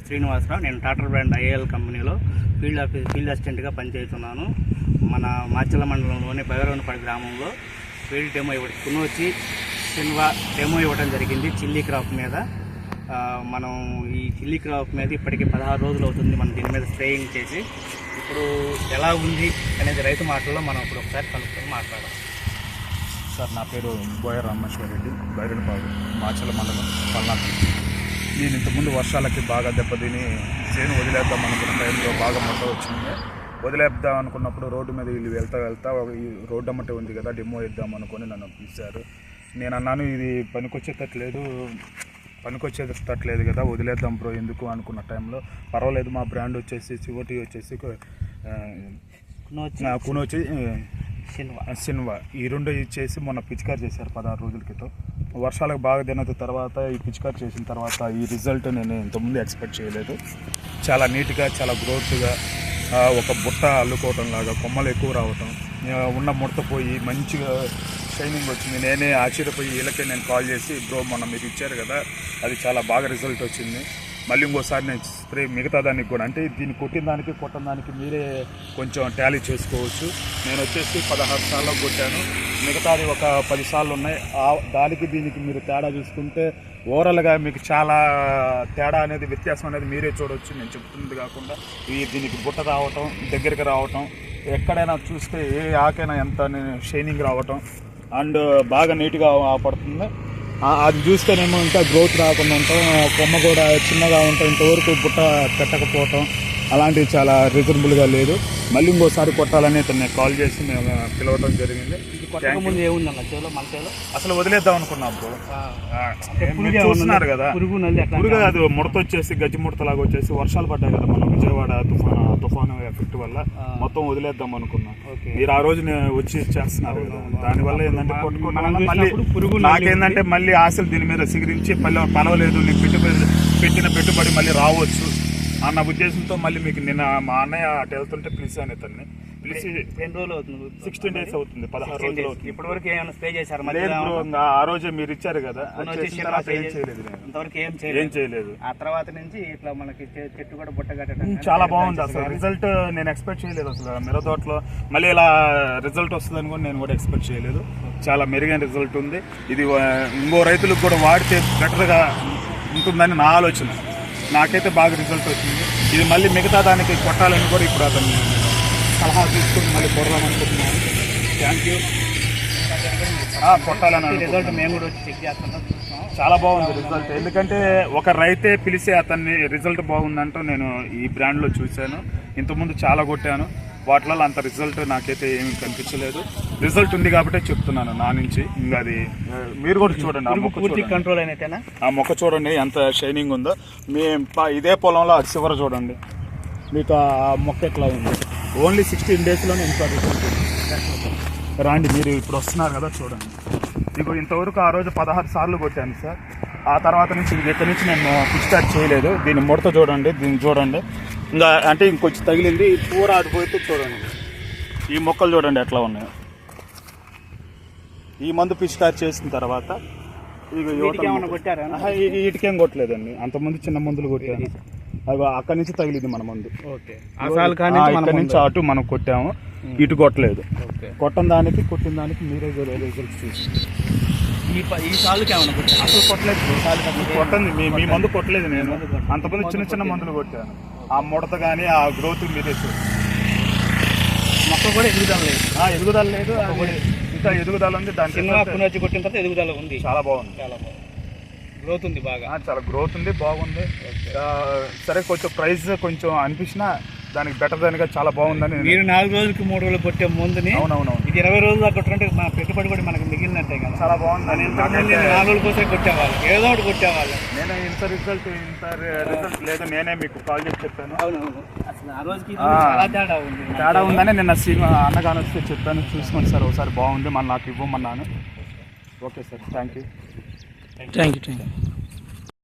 శ్రీనివాసరావు. నేను టాటర్ brand IAL కంపెనీలో field అసిస్టెంట్గా పనిచేస్తున్నాను. మన మాచర్ల మండలంలోని బైరవనపల్లి గ్రామంలో ఫీల్డ్ డెమో కునోచి సిన్వా డెమో ఇవ్వడం జరిగింది. చిల్లీ క్రాప్ మీద మనం ఈ చిల్లీ క్రాప్ మీద ఇప్పటికి 16 రోజులు అవుతుంది మనం దీని మీద స్ప్రేయింగ్ చేసి. ఇప్పుడు ఎలా ఉంది అనేది రైతు మాటల్లో మనం ఇప్పుడు ఒకసారి కలుపుకొని మాట్లాడాలి. సార్, నా పేరు బోయ రామేశ్వర రెడ్డి, బైరవనపల్లి మాచర్ల మండలం పల్నాడు. నేను ఇంతకుముందు వర్షాలకి బాగా దెబ్బతిని చేను వదిలేద్దాం అనుకున్న టైంలో బాగా మొట్ట వచ్చింది. వదిలేద్దాం అనుకున్నప్పుడు రోడ్డు మీద వీళ్ళు వెళ్తా ఈ రోడ్డు అమ్మటే ఉంది కదా, డెమో ఇద్దాం అనుకొని నన్ను పిలిచారు. నేను అన్నాను, ఇది పనికొచ్చేటట్లేదు కదా, వదిలేద్దాం బ్రో ఎందుకు అనుకున్న టైంలో, పర్వాలేదు మా బ్రాండ్ వచ్చేసి సిఓటీ వచ్చేసి కునోచి సిన్వా ఈ రెండు ఇచ్చేసి మొన్న పిచికారి చేశారు 16 రోజుల క్రితం. వర్షాలకు బాగా తిన్న తర్వాత ఈ పిచికారి చేసిన తర్వాత ఈ రిజల్ట్ నేను ఇంతకుముందు ఎక్స్పెక్ట్ చేయలేదు. చాలా నీట్గా, చాలా గ్రోత్గా, ఒక బుట్ట అల్లుకోవటం లాగా, కొమ్మలు ఎక్కువ రావటం, ఉన్న ముడత పోయి మంచిగా షైనింగ్ వచ్చింది. నేనే ఆశ్చర్యపోయి వీళ్ళకే నేను కాల్ చేసి, బ్రో మొన్న మీరు ఇచ్చారు కదా, అది చాలా బాగా రిజల్ట్ వచ్చింది, మళ్ళీ ఇంకోసారి నేను స్ప్రే మిగతా దానికి కూడా, అంటే దీన్ని కొట్టిన దానికి మీరే కొంచెం టాలీ చేసుకోవచ్చు. నేను వచ్చేసి 16 సార్లు కొట్టాను, మిగతాది ఒక 10 సార్లు ఉన్నాయి. దానికి దీనికి మీరు తేడా చూసుకుంటే ఓవరాల్గా మీకు చాలా తేడా అనేది, వ్యత్యాసం అనేది మీరే చూడవచ్చు. నేను చెప్తున్నది కాకుండా దీనికి బుట్ట రావటం, దగ్గరికి రావటం, ఎక్కడైనా చూస్తే ఏ ఆకైనా ఎంత షైనింగ్ రావటం అండ్ బాగా నీట్గా పడుతుంది. అది చూస్తేనేమో ఇంకా గ్రోత్ రాకుండా ఉంటాం, కొమ్మ కూడా చిన్నగా ఉంటాం, ఇంతవరకు బుట్ట పెట్టకపోవటం అలాంటివి చాలా రీజనబుల్గా లేదు. మళ్ళీ ఇంకోసారి కొట్టాలని నేను కాల్ చేసి మేము పిలవడం జరిగింది. అసలు వదిలేద్దాం అనుకున్నాం బ్రో. చూస్తున్నారు కదా, పురుగు అది ముడత వచ్చేసి గజ్జి ముడతలాగా వచ్చేసి వర్షాలు పడ్డాయి కదా మన విజయవాడ తుఫాను ఎఫెక్ట్ వల్ల మొత్తం వదిలేద్దాం అనుకున్నాం. మీరు ఆ రోజు వచ్చి చేస్తున్నారు కదా, దానివల్ల ఏంటంటే మళ్ళీ నాకేంటంటే మళ్ళీ ఆశలు దీని మీద సిగిరించి పలవలేదు, నీకు పెట్టిన పెట్టుబడి మళ్ళీ రావచ్చు అన్న ఉద్దేశంతో మళ్ళీ మీకు నిన్న మా అన్నయ్య అటు వెళ్తుంటే పిలిచాను. ఇతన్ని పిలిచి 16 days అవుతుంది, 16 రోజులు అవుతుంది. ఇప్పటివరకు ఏమైనా స్ప్రే చేశారు? ఆ రోజే మీరు ఇచ్చారు కదా, ఏం చేయలేదు. ఆ తర్వాత నుంచి ఇట్లా మనకి చెట్టు కూడా బుట్ట కట్టడం చాలా బాగుంది. అసలు రిజల్ట్ నేను ఎక్స్పెక్ట్ చేయలేదు. అసలు మిరతోటలో మళ్ళీ ఇలా రిజల్ట్ వస్తుందని కూడా నేను కూడా ఎక్స్పెక్ట్ చేయలేదు. చాలా మెరుగైన రిజల్ట్ ఉంది. ఇది ఇంకో రైతులకు కూడా వాడితే బెటర్గా ఉంటుందని నా ఆలోచన. నాకైతే బాగా రిజల్ట్ వచ్చింది. ఇది మళ్ళీ మిగతా దానికి కొట్టాలని కూడా ఇప్పుడు అతను సలహా తీసుకుని మళ్ళీ కొడదామనుకుంటున్నాను. Thank you. కొట్టాలని రిజల్ట్ మేము కూడా వచ్చి చెక్ చేస్తున్నాం. చాలా బాగుంది రిజల్ట్. ఎందుకంటే ఒక రైతే పిలిచి అతన్ని రిజల్ట్ బాగుందంటూ నేను ఈ బ్రాండ్లో చూశాను. ఇంతకుముందు చాలా కొట్టాను, వాటిలో అంత రిజల్ట్ నాకైతే ఏమీ కనిపించలేదు. రిజల్ట్ ఉంది కాబట్టి చెప్తున్నాను నా నుంచి. ఇంకా అది మీరు కూడా చూడండి, కంట్రోల్ అయినట్టేనా? ఆ మొక్క చూడండి ఎంత షైనింగ్ ఉందో. మీ ఇదే పొలంలో అది చివర చూడండి, మీకు ఆ మొక్క ఎట్లా ఉంది. ఓన్లీ 16 daysలోనే ఇంత రిజల్ట్ ఉంది. రాండి, మీరు ఇప్పుడు వస్తున్నారు కదా, చూడండి. మీకు ఇంతవరకు ఆ రోజు 16 సార్లు కొట్టాను సార్. ఆ తర్వాత నుంచి ఇక్కడి నుంచి నేను పిచికారి చేయలేదు. దీన్ని ముడత చూడండి, దీన్ని చూడండి, ఇంకా అంటే ఇంకొంచెం తగిలింది, పూర ఆడిపోతే చూడండి. ఈ మొక్కలు చూడండి ఎట్లా ఉన్నాయో. ఈ మందు పిచికారి చేసిన తర్వాత వీటికేం కొట్టలేదండి. అంతకుముందు చిన్న మందులు కొట్టాను, అవి అక్కడి నుంచి తగిలింది మన మందు. ఇక్కడ నుంచి అటు మనం కొట్టాము, ఇటు కొట్టలేదు. కొట్టిన దానికి మీరే రిజల్ట్స్ చూసి అసలు కొట్టండి. మీ మందు కొట్టలేదు నేను, అంతకుముందు చిన్న మందులు కొట్టాను. ఆ ముడత కానీ ఆ గ్రోత్ మీరే చూసి. మొక్క కూడా ఎదుగుదల లేదు, ఇంకా ఎదుగుదల ఉంది. దాని కొట్టిన తర్వాత ఎదుగుదల ఉంది. చాలా బాగుంది, గ్రోత్ ఉంది, బాగా చాలా గ్రోత్ ఉంది, బాగుంది. సరే, కొంచెం ప్రైస్ కొంచెం అనిపించినా దానికి బెటర్ దానిగా చాలా బాగుందని. మీరు 4 రోజులకి 3 రోజులు కొట్టే ముందుని ఇది 20 రోజులు దాకా కొట్టుంటే మన పెట్టుబడి కూడా మనకు మిగిలినట్టే కదా. చాలా బాగుంది. 4 రోజుల కోసం కొట్టేవాళ్ళు, ఏదో ఒకటి కొట్టేవాళ్ళు. నేను ఇంత రిజల్ట్ లేదు, నేనే మీకు కాల్ చేసి చెప్పాను. అసలు ఆ రోజుకి చాలా తేడా ఉందని నిన్న అన్నగానే వస్తే చెప్పాను. చూసుకోండి సార్ ఒకసారి, బాగుంది, మళ్ళీ నాకు ఇవ్వమన్నాను. Okay sir, thank you.